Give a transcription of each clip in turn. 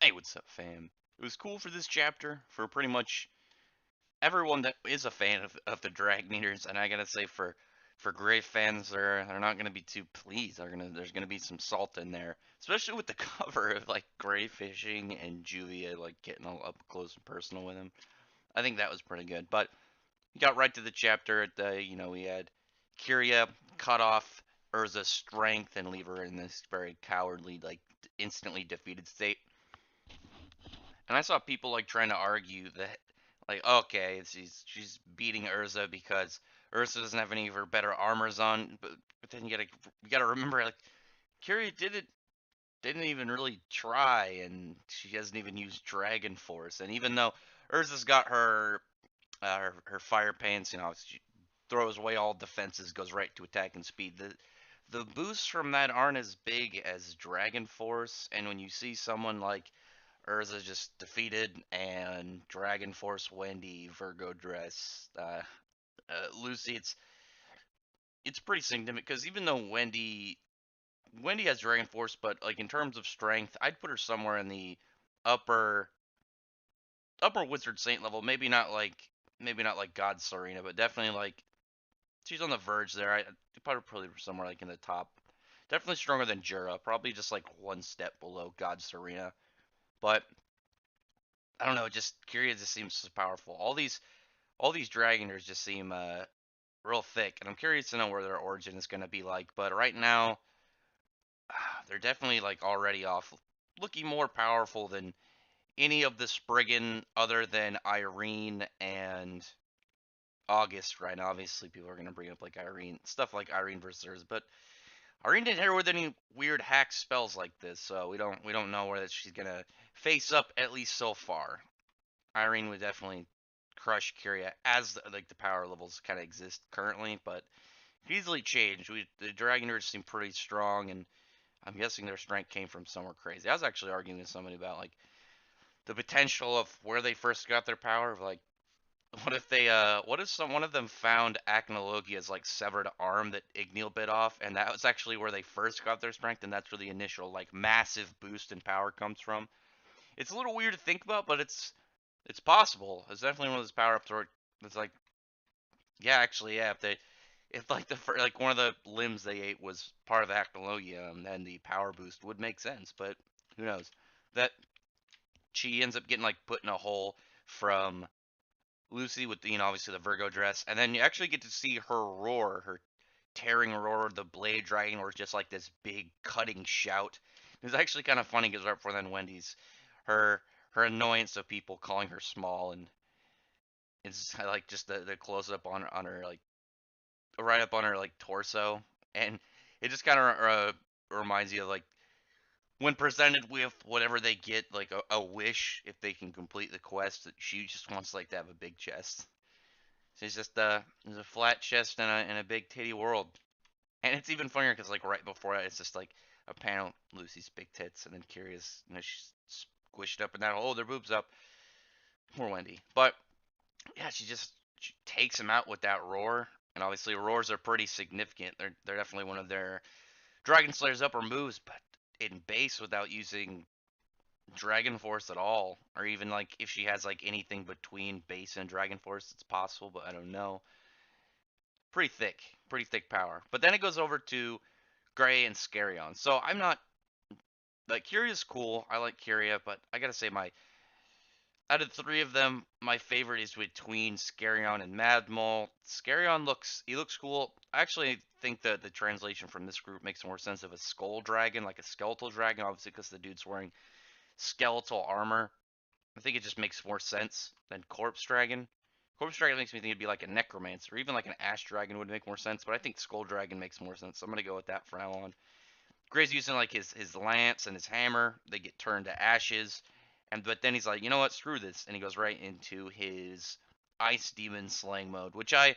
Hey, what's up, fam? It was cool for this chapter for pretty much everyone that is a fan of the Dragon Eaters, and I gotta say for Gray fans, they're not gonna be too pleased. There's gonna be some salt in there, especially with the cover of like Gray fishing and Juvia like getting all up close and personal with him. I think that was pretty good. But we got right to the chapter. At the we had Kyria cut off Urza's strength and leave her in this very cowardly, like instantly defeated state. And I saw people like trying to argue that, like, okay, she's beating Urza because Urza doesn't have any of her better armors on, but then you gotta remember like Kyria didn't even really try, and she hasn't even used Dragon Force, and even though Urza's got her fire pants, she throws away all defenses, goes right to attack and speed. The boosts from that aren't as big as Dragon Force, and when you see someone like Urza just defeated, and Dragon Force Wendy, Virgo Dress, Lucy. It's pretty significant because even though Wendy has Dragon Force, but like in terms of strength, I'd put her somewhere in the upper upper Wizard Saint level. Maybe not like God Serena, but definitely like she's on the verge there. I probably somewhere like in the top. Definitely stronger than Jura. Probably just like one step below God Serena. But I don't know. Just Kyria just seems so powerful. All these Dragoners just seem real thick, and I'm curious to know where their origin is going to be like. But right now, they're definitely like already off, looking more powerful than any of the Spriggan other than Irene and August. Right now, obviously, people are going to bring up like Irene stuff like Irene versus hers, but Irene didn't hit her with any weird hack spells like this, so we don't know where that she's gonna face up at least so far. Irene would definitely crush Kyria as like the power levels kind of exist currently, but easily change. The Dragoners seem pretty strong, and I'm guessing their strength came from somewhere crazy. I was actually arguing with somebody about like the potential of where they first got their power. Of like, what if one of them found Acnologia's like severed arm that Igneel bit off, and that was actually where they first got their strength, and that's where the initial like massive boost in power comes from. It's a little weird to think about, but it's possible. It's definitely one of those power ups where it's like, yeah, actually, yeah, if like like one of the limbs they ate was part of the Acnologia, then the power boost would make sense. But who knows? That she ends up getting like put in a hole from Lucy with obviously the Virgo dress, and then you actually get to see her roar, her tearing roar, the blade dragging, or just like this big cutting shout. It's actually kind of funny because right before then, Wendy's her her annoyance of people calling her small, and it's like just the close up on her like right up on her like torso, and it just kind of reminds you of like when presented with whatever they get, like a wish if they can complete the quest, that she just wants like to have a big chest. She's just there's a flat chest and a big titty world, and it's even funnier because like right before that, it's just like a panel Lucy's big tits, and then Curious, she's squished up in that hole, their boobs up. Poor Wendy, but yeah, she takes him out with that roar, and obviously roars are pretty significant. They're definitely one of their Dragon Slayer's upper moves, but in base without using Dragon Force at all, or even like if she has like anything between base and Dragon Force, it's possible, but I don't know. Pretty thick power. But then it goes over to Gray and Scarion. So I'm not like Kyria's cool. I like Kyria, but I gotta say my out of the three of them, my favorite is between Scarion and Madmol. Scarion looks cool. I actually think that the translation from this group makes more sense of a skull dragon, like a skeletal dragon, obviously because the dude's wearing skeletal armor. I think it just makes more sense than corpse dragon. Corpse dragon makes me think it'd be like a necromancer, or even like an ash dragon would make more sense. But I think skull dragon makes more sense, so I'm gonna go with that for now on. Gray's using like his lance and his hammer. They get turned to ashes, and but then he's like, you know what, screw this, and he goes right into his ice demon slaying mode, which I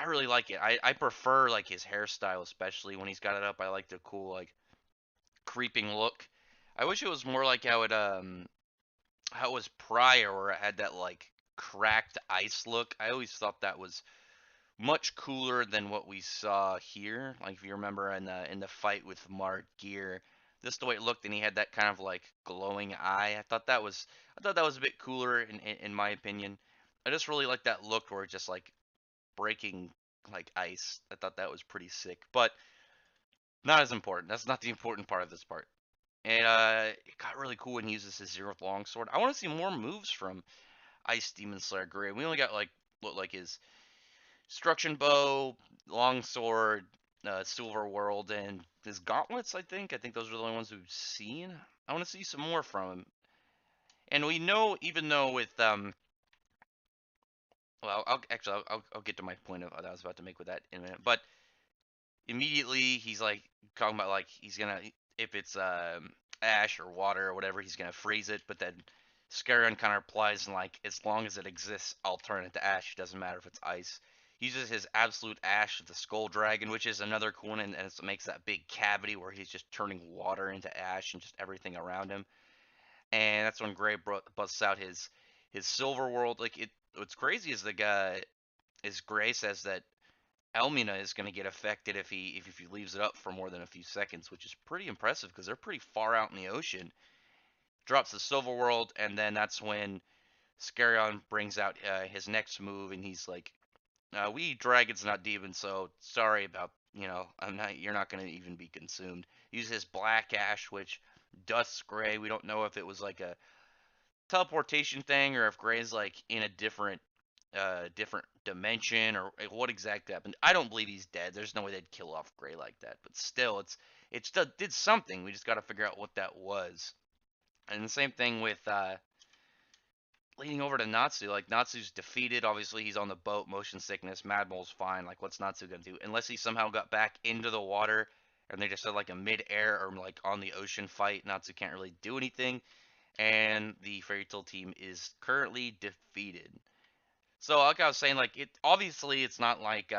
really like it. I prefer like his hairstyle, especially when he's got it up. I like the cool like creeping look. I wish it was more like how it was prior, where it had that like cracked ice look. I always thought that was much cooler than what we saw here. Like if you remember in the fight with Mark Gear, just the way it looked, and he had that kind of like glowing eye. I thought that was a bit cooler in my opinion. I just really like that look where it's just like breaking like ice. I thought that was pretty sick, but not as important. That's not the important part of this part. And it got really cool when he uses his Zeroth Longsword. I want to see more moves from Ice Demon Slayer Gray. We only got like what like his Destruction Bow, Longsword, Silver World, and his Gauntlets. I think those are the only ones we've seen. I want to see some more from him. And we know, even though with well, I'll get to my point of that I was about to make with that in a minute. But immediately he's like talking about like he's gonna, if it's ash or water or whatever, he's gonna freeze it. But then Scarion kind of replies and like, as long as it exists, I'll turn it to ash. It doesn't matter if it's ice. He uses his absolute ash with the Skull Dragon, which is another cool one, and it makes that big cavity where he's just turning water into ash and just everything around him. And that's when Gray busts out his Silver World. Like it, what's crazy is the guy is Gray says that Elmina is going to get affected if he leaves it up for more than a few seconds, which is pretty impressive because they're pretty far out in the ocean. Drops the Silver World, and then that's when Scarion brings out his next move, and he's like, "We eat dragons, not demons, so sorry about I'm not. You're not going to even be consumed." Uses his Black Ash, which dusts Gray. We don't know if it was like a teleportation thing or if Gray's like in a different dimension or what exactly happened. I don't believe he's dead. There's no way they'd kill off Gray like that. But still, it still did something. We just got to figure out what that was. And the same thing with leading over to Natsu. Like Natsu's defeated. Obviously, he's on the boat. Motion sickness. Mad Bull's fine. Like what's Natsu gonna do? Unless he somehow got back into the water and they just had like a mid-air or like on the ocean fight. Natsu can't really do anything. And the Fairy Tail team is currently defeated. So like I was saying, like it obviously it's not like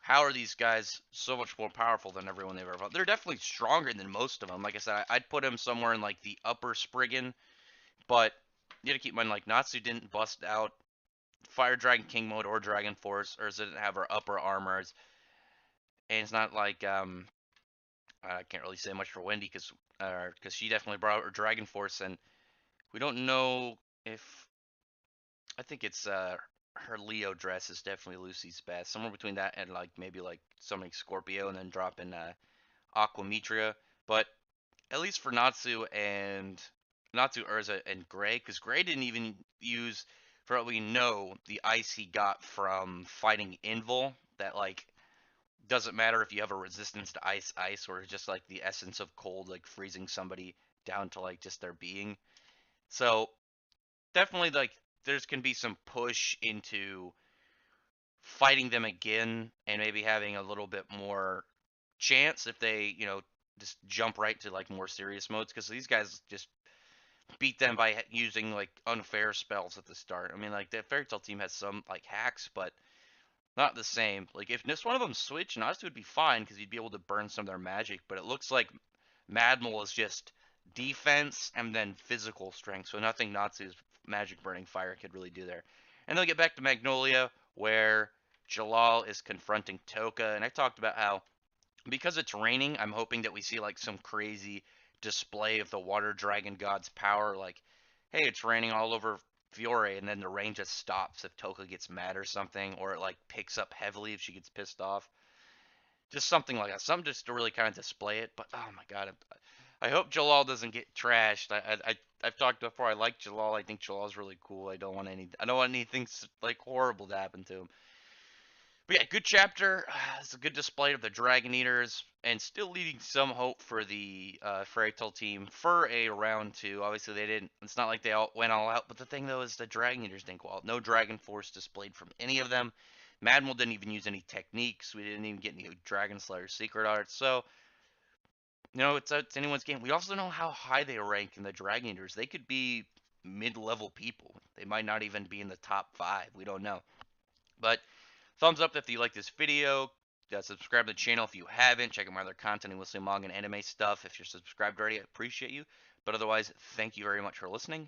how are these guys so much more powerful than everyone they've ever fought. They're definitely stronger than most of them. Like I said, I'd put him somewhere in like the upper Spriggan, but you gotta keep in mind like Natsu didn't bust out Fire Dragon King mode or Dragon Force, or didn't have her upper armors, and it's not like I can't really say much for Wendy because she definitely brought out her Dragon Force, and we don't know if I think it's her Leo dress is definitely Lucy's best. Somewhere between that and like maybe like summoning Scorpio and then dropping Aquamitria. But at least for Natsu, Urza, and Gray, because Gray didn't even use, for what we know, the ice he got from fighting Invul. That like doesn't matter if you have a resistance to ice, or just like the essence of cold, like freezing somebody down to like just their being. So definitely like there's can be some push into fighting them again and maybe having a little bit more chance if they just jump right to like more serious modes, because these guys just beat them by using like unfair spells at the start. I mean, like the Fairy Tail team has some like hacks, but not the same. Like if just one of them switched, Natsu would be fine because he'd be able to burn some of their magic, but it looks like Madmol is just defense and then physical strength, so nothing Natsu's magic burning fire could really do there. And they'll get back to Magnolia, where Jalal is confronting Toka, and I talked about how because it's raining, I'm hoping that we see like some crazy display of the water dragon god's power, like, hey, it's raining all over Fiore, and then the rain just stops if Toka gets mad or something, or it like picks up heavily if she gets pissed off. Just something like that. Something just to really kind of display it. But oh my god, I hope Jalal doesn't get trashed. I've talked before. I like Jalal. I think Jalal's really cool. I don't want anything like horrible to happen to him. But yeah, good chapter. It's a good display of the Dragon Eaters, and still leaving some hope for the Fairy Tail team for a round two. Obviously, they didn't. It's not like they all went all out. But the thing though is the Dragon Eaters didn't go out. No Dragon Force displayed from any of them. Madmol didn't even use any techniques. We didn't even get any Dragon Slayer secret arts. So it's anyone's game. We also know how high they rank in the Dragon Eaters. They could be mid-level people. They might not even be in the top 5. We don't know. But thumbs up if you like this video. Subscribe to the channel if you haven't. Check out my other content and listen to manga and anime stuff. If you're subscribed already, I appreciate you. But otherwise, thank you very much for listening.